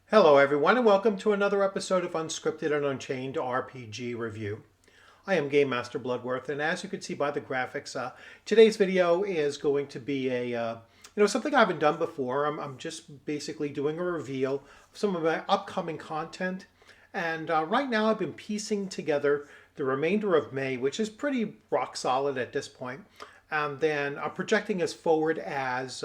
Hello everyone and welcome to another episode of Unscripted and Unchained RPG Review. I am Game Master Bloodworth, and as you can see by the graphics, today's video is going to be something I haven't done before. I'm just basically doing a reveal of some of my upcoming content, and right now I've been piecing together the remainder of May, which is pretty rock solid at this point, and then projecting us forward as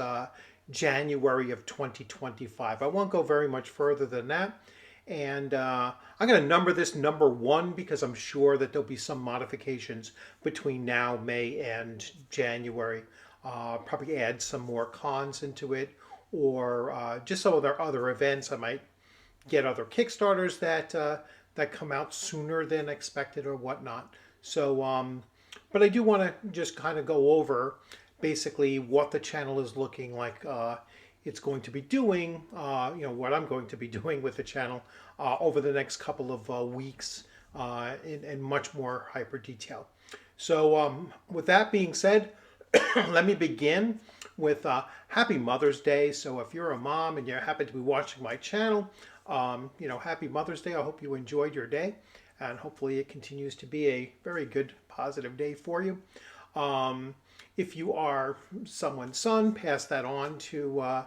January of 2025. I won't go very much further than that. And I'm going to number this number one because I'm sure that there'll be some modifications between now, May, and January. Probably add some more cons into it, or just some of their other events. I might get other Kickstarters that come out sooner than expected or whatnot. So, but I do want to just kind of go over basically what the channel is looking like it's going to be doing, what I'm going to be doing with the channel over the next couple of weeks in much more hyper detail. So with that being said, let me begin with Happy Mother's Day. So if you're a mom and you happen to be watching my channel, Happy Mother's Day. I hope you enjoyed your day, and hopefully it continues to be a very good, positive day for you. If you are someone's son, pass that on to,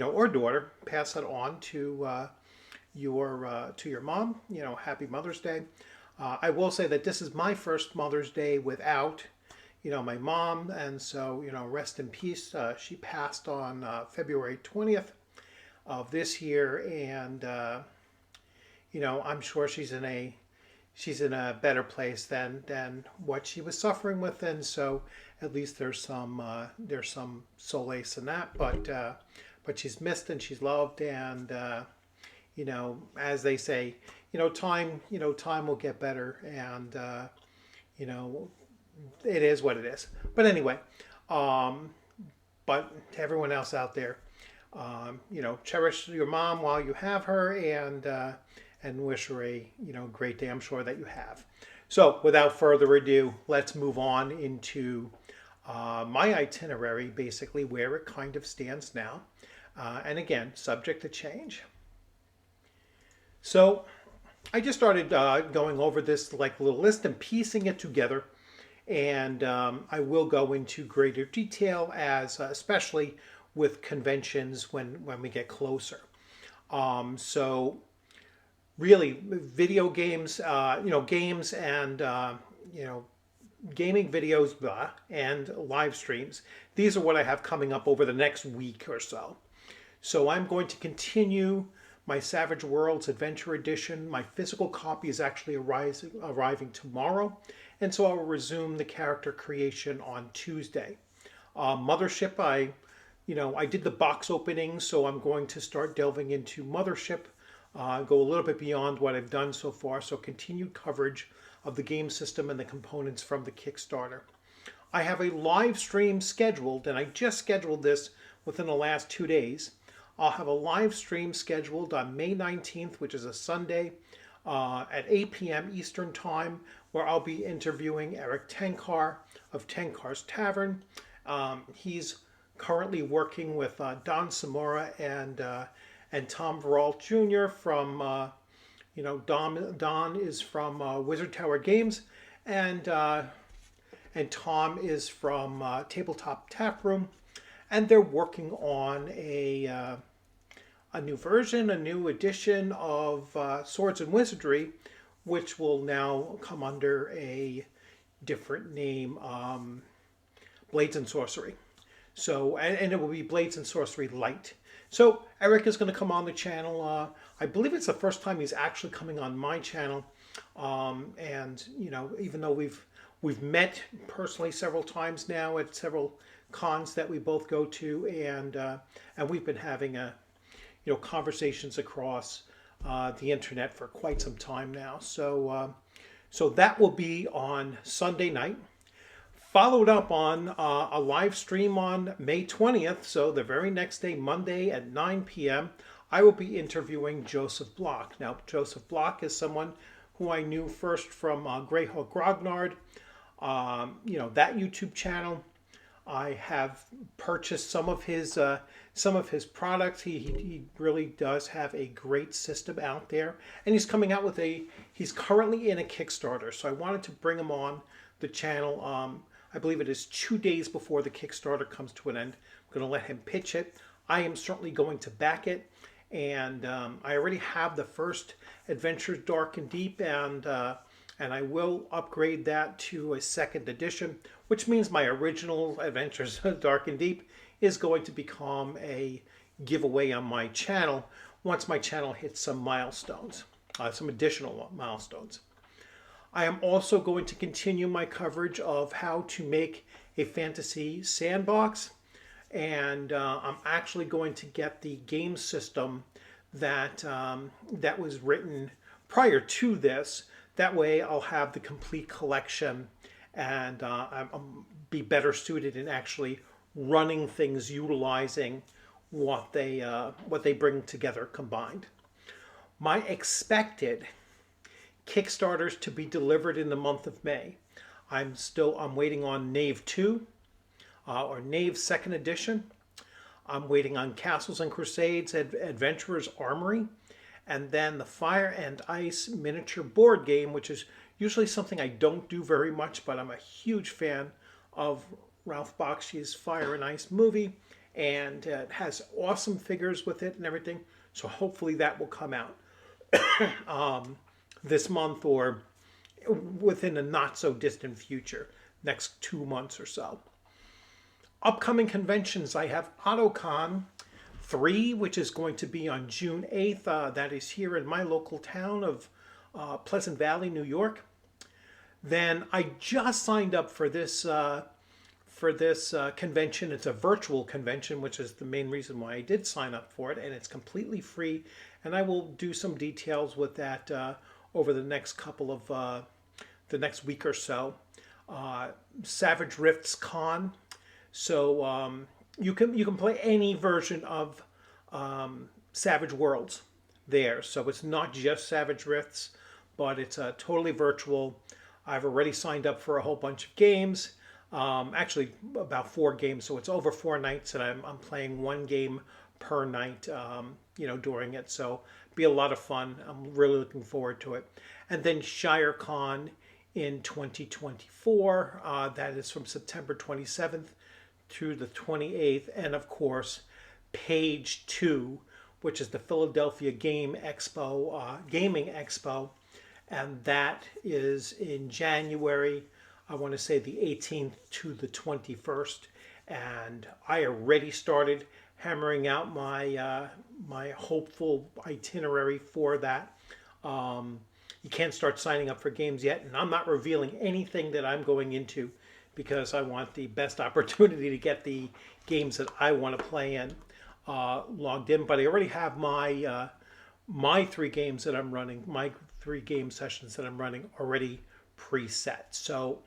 or daughter, pass that on to your mom. Happy Mother's Day. I will say that this is my first Mother's Day without, my mom, and so, rest in peace. She passed on February 20th of this year, and I'm sure she's in a better place than what she was suffering with, and so at least there's some solace in that. But she's missed and she's loved, and as they say, time will get better, and it is what it is. But anyway, but to everyone else out there, cherish your mom while you have her, and wish her a great day. I'm sure that you have. So without further ado, let's move on into my itinerary, basically where it kind of stands now, and again, subject to change. So I just started going over this like little list and piecing it together, and I will go into greater detail as especially with conventions when we get closer. So really, video games, games and, gaming videos and live streams. These are what I have coming up over the next week or so. So I'm going to continue my Savage Worlds Adventure Edition. My physical copy is actually arriving tomorrow. And so I will resume the character creation on Tuesday. Mothership, I did the box opening, so I'm going to start delving into Mothership. Go a little bit beyond what I've done so far, so continued coverage of the game system and the components from the Kickstarter. I have a live stream scheduled, and I just scheduled this within the last 2 days. I'll have a live stream scheduled on May 19th, which is a Sunday, at 8 p.m. Eastern Time, where I'll be interviewing Eric Tenkar of Tenkar's Tavern. He's currently working with Don Samora and Tom Veralt Jr. from, Don is from Wizard Tower Games, and Tom is from Tabletop Tap Room, and they're working on a new version, a new edition of Swords and Wizardry, which will now come under a different name, Blades and Sorcery. So, and it will be Blades and Sorcery Light. So Eric is going to come on the channel. I believe it's the first time he's actually coming on my channel. And even though we've met personally several times now at several cons that we both go to, and we've been having conversations across the internet for quite some time now. So so that will be on Sunday night, followed up on a live stream on May 20th. So the very next day, Monday at 9 p.m., I will be interviewing Joseph Block. Now, Joseph Block is someone who I knew first from Greyhawk Grognard, that YouTube channel. I have purchased some of his products. He really does have a great system out there, and he's coming out with he's currently in a Kickstarter. So I wanted to bring him on the channel. I believe it is 2 days before the Kickstarter comes to an end. I'm going to let him pitch it. I am certainly going to back it, and I already have the first Adventures Dark and Deep, and I will upgrade that to a second edition, which means my original Adventures Dark and Deep is going to become a giveaway on my channel once my channel hits some milestones, some additional milestones. I am also going to continue my coverage of how to make a fantasy sandbox, and I'm actually going to get the game system that that was written prior to this. That way I'll have the complete collection, and I'll be better suited in actually running things utilizing what they bring together combined. My expected Kickstarters to be delivered in the month of May. I'm waiting on Knave 2 or Knave 2nd edition. I'm waiting on Castles and Crusades Adventurer's Armory, and then the Fire and Ice miniature board game, which is usually something I don't do very much, but I'm a huge fan of Ralph Bakshi's Fire and Ice movie, and it has awesome figures with it and everything. So hopefully that will come out this month or within a not so distant future, next 2 months or so. Upcoming conventions, I have AutoCon 3, which is going to be on June 8th. That is here in my local town of Pleasant Valley, New York. Then I just signed up for this convention. It's a virtual convention, which is the main reason why I did sign up for it, and it's completely free. And I will do some details with that over the next the next week or so. Savage Rifts Con. So you can play any version of Savage Worlds there. So it's not just Savage Rifts, but it's totally virtual. I've already signed up for a whole bunch of games. Actually, about 4 games. So it's over 4 nights, and I'm playing 1 game per night. During it. So be a lot of fun. I'm really looking forward to it. And then ShireCon in 2024. That is from September 27th to the 28th, and of course Page 2, which is the Philadelphia Gaming Expo, and that is in January. I want to say the 18th to the 21st, and I already started hammering out my my hopeful itinerary for that. You can't start signing up for games yet, and I'm not revealing anything that I'm going into, because I want the best opportunity to get the games that I want to play in logged in. But I already have my my 3 games that I'm running, my 3 game sessions that I'm running already preset. So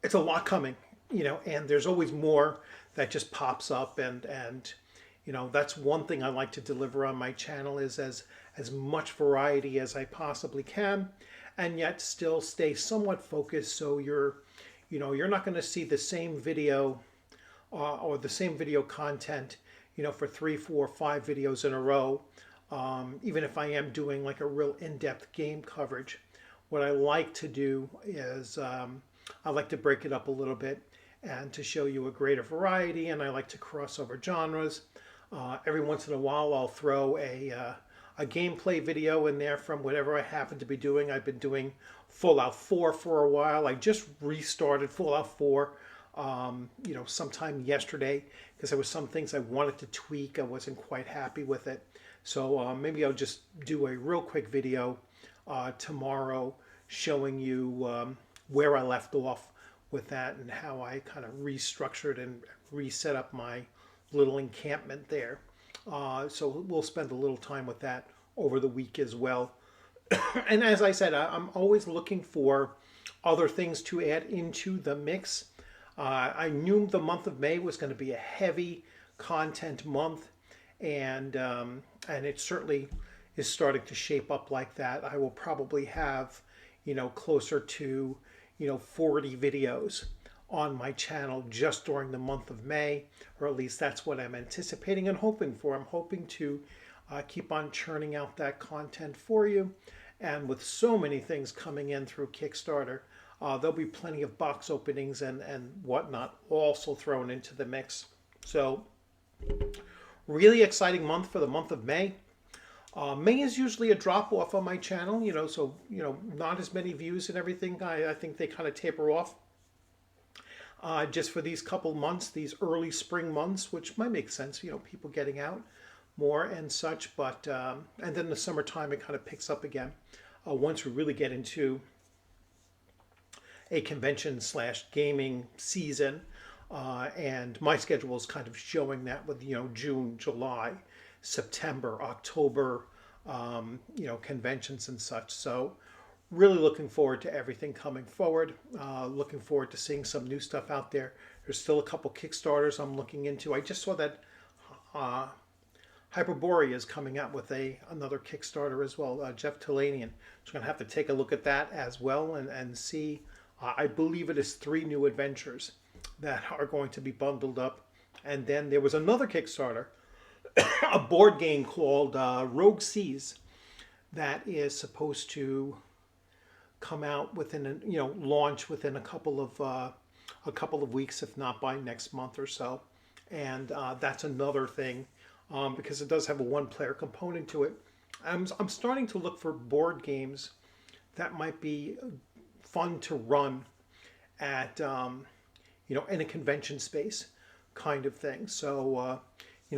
it's a lot coming, and there's always more that just pops up, and that's one thing I like to deliver on my channel, is as much variety as I possibly can, and yet still stay somewhat focused, so you're not going to see the same video or the same video content for 3, 4, 5 videos in a row. Even if I am doing like a real in-depth game coverage, what I like to do is I like to break it up a little bit and to show you a greater variety, and I like to cross over genres. Every once in a while I'll throw a gameplay video in there from whatever I happen to be doing. I've been doing Fallout 4 for a while. I just restarted Fallout 4 sometime yesterday, because there were some things I wanted to tweak. I wasn't quite happy with it. So maybe I'll just do a real quick video tomorrow showing you where I left off with that, and how I kind of restructured and reset up my little encampment there. So we'll spend a little time with that over the week as well. And as I said, I'm always looking for other things to add into the mix. I knew the month of May was going to be a heavy content month, and it certainly is starting to shape up like that. I will probably have, closer to, 40 videos on my channel just during the month of May, or at least that's what I'm anticipating and hoping for. I'm hoping to keep on churning out that content for you. And with so many things coming in through Kickstarter, there'll be plenty of box openings and whatnot also thrown into the mix. So really exciting month for the month of May. May is usually a drop off on my channel, so not as many views and everything. I think they kind of taper off just for these couple months, these early spring months, which might make sense, people getting out more and such. But and then the summertime it kind of picks up again once we really get into a convention / gaming season. And my schedule is kind of showing that with June, July, September, October, conventions and such. So really looking forward to everything coming forward. Looking forward to seeing some new stuff out there. There's still a couple Kickstarters I'm looking into. I just saw that Hyperborea is coming out with another Kickstarter as well. Jeff Talanian. So I'm going to have to take a look at that as well and see. I believe it is 3 new adventures that are going to be bundled up. And then there was another Kickstarter, a board game called Rogue Seas, that is supposed to come out within launch within a couple of weeks, if not by next month or so. And that's another thing because it does have a 1-player component to it. I'm starting to look for board games that might be fun to run at in a convention space kind of thing. So,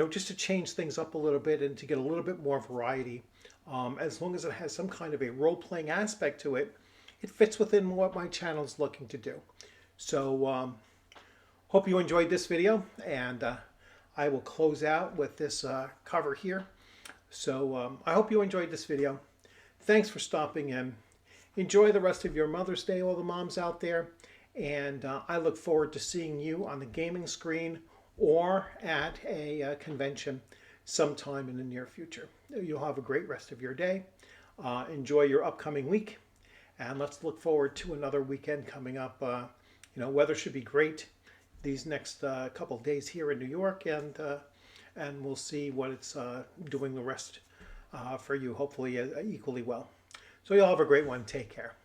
just to change things up a little bit and to get a little bit more variety, as long as it has some kind of a role-playing aspect to it, it fits within what my channel is looking to do. So, hope you enjoyed this video, and I will close out with this cover here. So, I hope you enjoyed this video. Thanks for stopping in. Enjoy the rest of your Mother's Day, all the moms out there. And I look forward to seeing you on the gaming screen or at a convention sometime in the near future. You'll have a great rest of your day. Enjoy your upcoming week. And let's look forward to another weekend coming up. Weather should be great these next couple of days here in New York. And we'll see what it's doing the rest for you, hopefully equally well. So you'll have a great one. Take care.